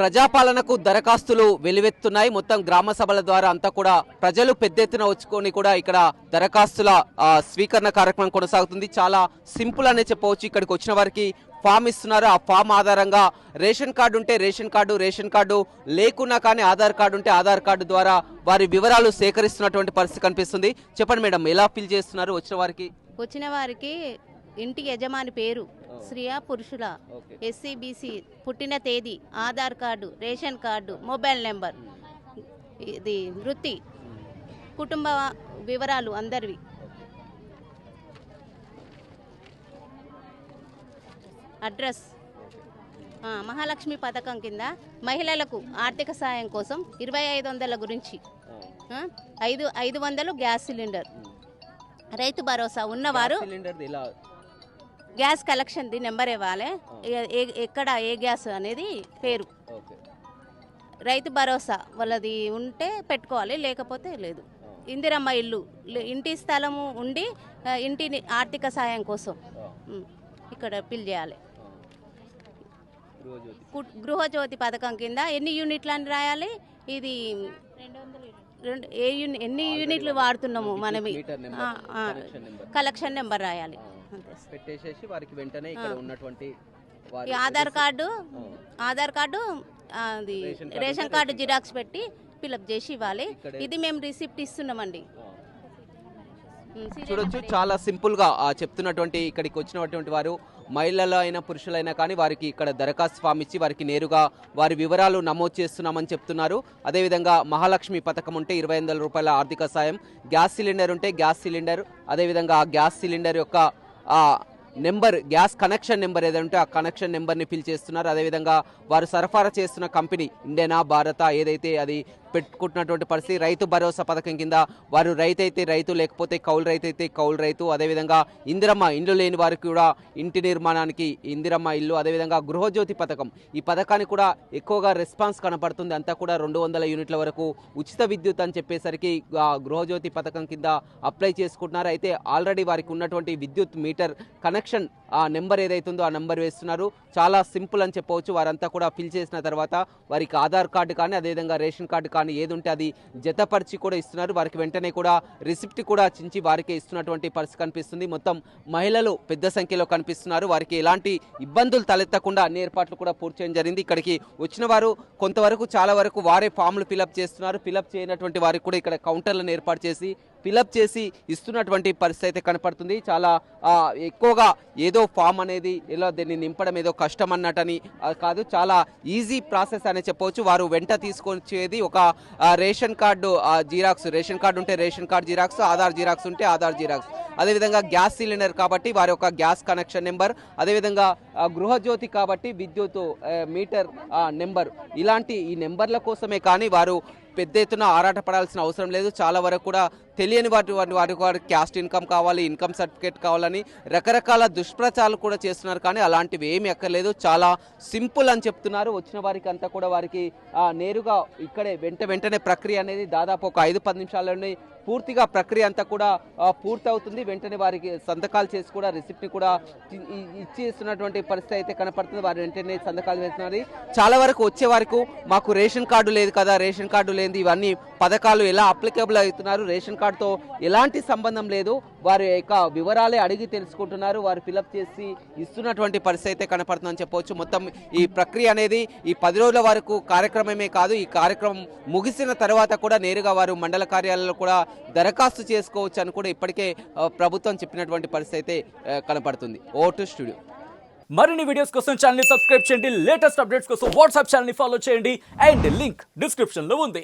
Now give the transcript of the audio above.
ప్రజాపాలనకు దరఖాస్తులు వెలువెత్తున్నాయి. మొత్తం గ్రామ సభల ద్వారా అంతా కూడా ప్రజలు పెద్ద ఎత్తున వచ్చుకొని కూడా ఇక్కడ దరఖాస్తుల స్వీకరణ కార్యక్రమం కొనసాగుతుంది. చాలా సింపుల్ అనే చెప్పవచ్చు. ఇక్కడికి వచ్చిన వారికి ఫామ్ ఇస్తున్నారు. ఆ ఫామ్ ఆధారంగా రేషన్ కార్డు ఉంటే రేషన్ కార్డు లేకున్నా కానీ ఆధార్ కార్డు ఉంటే ఆధార్ కార్డు ద్వారా వారి వివరాలు సేకరిస్తున్నటువంటి పరిస్థితి కనిపిస్తుంది. చెప్పండి మేడం, ఎలా ఫిల్ చేస్తున్నారు వచ్చిన వారికి ఇంటి యజమాని పేరు, స్త్రీయా పురుషుల, ఎస్సీ బీసీ, పుట్టిన తేదీ, Aadhaar card, ration card, mobile number, ఇది వృత్తి, కుటుంబ వివరాలు అందరివి, అడ్రస్. మహాలక్ష్మి పథకం కింద మహిళలకు ఆర్థిక సాయం కోసం 2500 గురించి 500 గ్యాస్ సిలిండర్, రైతు భరోసా ఉన్నవారు గ్యాస్ కలెక్షన్ ది నెంబర్ ఇవ్వాలి, ఎక్కడ ఏ గ్యాస్ అనేది పేరు, రైతు భరోసా వాళ్ళది ఉంటే పెట్టుకోవాలి, లేకపోతే లేదు. ఇందిరమ్మ ఇల్లు, ఇంటి స్థలము ఉండి ఇంటిని ఆర్థిక సాయం కోసం ఇక్కడ ఫిల్ చేయాలి. గృహజ్యోతి పథకం కింద ఎన్ని యూనిట్లు అని రాయాలి, ఇది ఎన్ని యూనిట్లు వాడుతున్నాము మనమి, కలెక్షన్ నెంబర్ రాయాలి. పెట్టేసేసి వారికి వెంటనే ఇక్కడ ఉన్నటువంటి ఆధార్ కార్డు అది రేషన్ కార్డు జిరాక్స్ పెట్టి ఫిలప్ చేసి ఇవ్వాలి. ఇది మేము రిసిప్ట్ ఇస్తున్నామండి. చూడొచ్చు, చాలా సింపుల్ గా చెప్తున్నటువంటి ఇక్కడికి వచ్చినటువంటి వారు మహిళలు అయినా పురుషులైనా కానీ వారికి ఇక్కడ దరఖాస్తు ఫామ్ ఇచ్చి వారికి నేరుగా వారి వివరాలు నమోదు చేస్తున్నామని చెప్తున్నారు. అదేవిధంగా మహాలక్ష్మి పథకం ఉంటే 2500 రూపాయల ఆర్థిక సాయం, గ్యాస్ సిలిండర్ ఉంటే గ్యాస్ సిలిండర్, అదేవిధంగా ఆ గ్యాస్ సిలిండర్ యొక్క నెంబర్, గ్యాస్ కనెక్షన్ నెంబర్ ఏదంటే ఆ కనెక్షన్ నెంబర్ని ఫిల్ చేస్తున్నారు. అదేవిధంగా వారు సరఫరా చేస్తున్న కంపెనీ ఇండియనా భారత ఏదైతే అది పెట్టుకుంటున్నటువంటి పరిస్థితి. రైతు భరోసా పథకం కింద వారు రైతు అయితే రైతు, లేకపోతే కౌలు రైతు అయితే కౌలు రైతు. అదేవిధంగా ఇందిరమ్మ ఇండ్లు లేని వారికి కూడా ఇంటి నిర్మాణానికి ఇందిరమ్మ ఇల్లు. అదేవిధంగా గృహజ్యోతి పథకం, ఈ పథకానికి కూడా ఎక్కువగా రెస్పాన్స్ కనపడుతుంది. అంతా కూడా 200 యూనిట్ల వరకు ఉచిత విద్యుత్ అని చెప్పేసరికి గృహజ్యోతి పథకం కింద అప్లై చేసుకుంటున్నారు. అయితే ఆల్రెడీ వారికి ఉన్నటువంటి విద్యుత్ మీటర్ కనెక్షన్ ఆ నెంబర్ ఏదైతుందో ఆ నెంబర్ వేస్తున్నారు. చాలా సింపుల్ అని చెప్పవచ్చు. వారంతా కూడా ఫిల్ చేసిన తర్వాత వారికి ఆధార్ కార్డు కానీ అదేవిధంగా రేషన్ కార్డు కానీ ఏది ఉంటే అది జతపరిచి కూడా ఇస్తున్నారు. వారికి వెంటనే కూడా రిసిప్ట్ కూడా చించి వారికి ఇస్తున్నటువంటి పరిస్థితి కనిపిస్తుంది. మొత్తం మహిళలు పెద్ద సంఖ్యలో కనిపిస్తున్నారు. వారికి ఎలాంటి ఇబ్బందులు తలెత్తకుండా అన్ని ఏర్పాట్లు కూడా పూర్తి చేయడం జరిగింది. ఇక్కడికి వచ్చిన వారు కొంతవరకు చాలా వరకు వారే ఫామ్లు ఫిలప్ చేస్తున్నారు. ఫిలప్ చేయనటువంటి వారికి కూడా ఇక్కడ కౌంటర్లను ఏర్పాటు చేసి ఫిలప్ చేసి ఇస్తున్నటువంటి పరిస్థితి అయితే కనపడుతుంది. చాలా ఎక్కువగా ఏదో ఫామ్ అనేది ఇలా దీన్ని నింపడం ఏదో కష్టం అన్నట్టని కాదు, చాలా ఈజీ ప్రాసెస్ అనే చెప్పవచ్చు. వారు వెంట తీసుకొచ్చేది ఒక ration card xerox, ration card ఉంటే ration card xerox, Aadhaar xerox ఉంటే ఆధార్ జిరాక్స్, అదేవిధంగా గ్యాస్ సిలిండర్ కాబట్టి వారి యొక్క గ్యాస్ కనెక్షన్ నెంబర్, అదేవిధంగా గృహజ్యోతి కాబట్టి విద్యుత్ మీటర్ నెంబర్. ఇలాంటి ఈ నెంబర్ల కోసమే కానీ వారు పెద్ద ఎత్తున ఆరాటపడాల్సిన అవసరం లేదు. చాలా వరకు కూడా తెలియని వారికి క్యాస్ట్ ఇన్కమ్ కావాలి, ఇన్కమ్ సర్టిఫికేట్ కావాలని రకరకాల దుష్ప్రచారాలు కూడా చేస్తున్నారు. కానీ అలాంటివి ఏమీ అక్కర్లేదు, చాలా సింపుల్ అని చెప్తున్నారు. వచ్చిన వారికి అంతా కూడా వారికి నేరుగా ఇక్కడే వెంటనే ప్రక్రియ అనేది దాదాపు ఒక 5-10 నిమిషాల్లోనే పూర్తిగా ప్రక్రియ అంతా కూడా పూర్తవుతుంది. వెంటనే వారికి సంతకాలు చేసి కూడా రిసిప్ట్ని కూడా ఇచ్చేస్తున్నటువంటి పరిస్థితి అయితే కనపడుతుంది. వారు వెంటనే సంతకాలు వేస్తున్నారు. చాలా వరకు వచ్చే వరకు మాకు రేషన్ కార్డు లేదు కదా, రేషన్ కార్డు లేని ఇవన్నీ పథకాలు ఎలా అప్లికేబుల్ అవుతున్నారు, రేషన్ కార్డుతో ఎలాంటి సంబంధం లేదు, వారి యొక్క వివరాలే అడిగి తెలుసుకుంటున్నారు. వారు ఫిలప్ చేసి ఇస్తున్నటువంటి పరిస్థితి అయితే కనపడుతుందని చెప్పవచ్చు. మొత్తం ఈ ప్రక్రియ అనేది ఈ 10 రోజుల వరకు కార్యక్రమమే కాదు, ఈ కార్యక్రమం ముగిసిన తర్వాత కూడా నేరుగా వారు మండల కార్యాలయంలో కూడా దరఖాస్తు చేసుకోవచ్చు అని కూడా ఇప్పటికే ప్రభుత్వం చెప్పినటువంటి పరిస్థితి అయితే కనపడుతుంది. Vote studio. మరిన్ని వీడియోస్ కోసం ఛానల్ ని సబ్స్క్రైబ్ చేయండి. లేటెస్ట్ అప్డేట్స్ కోసం వాట్సాప్ ఛానల్ ని ఫాలో చేయండి. అండ్ లింక్ డిస్క్రిప్షన్ లో ఉంది.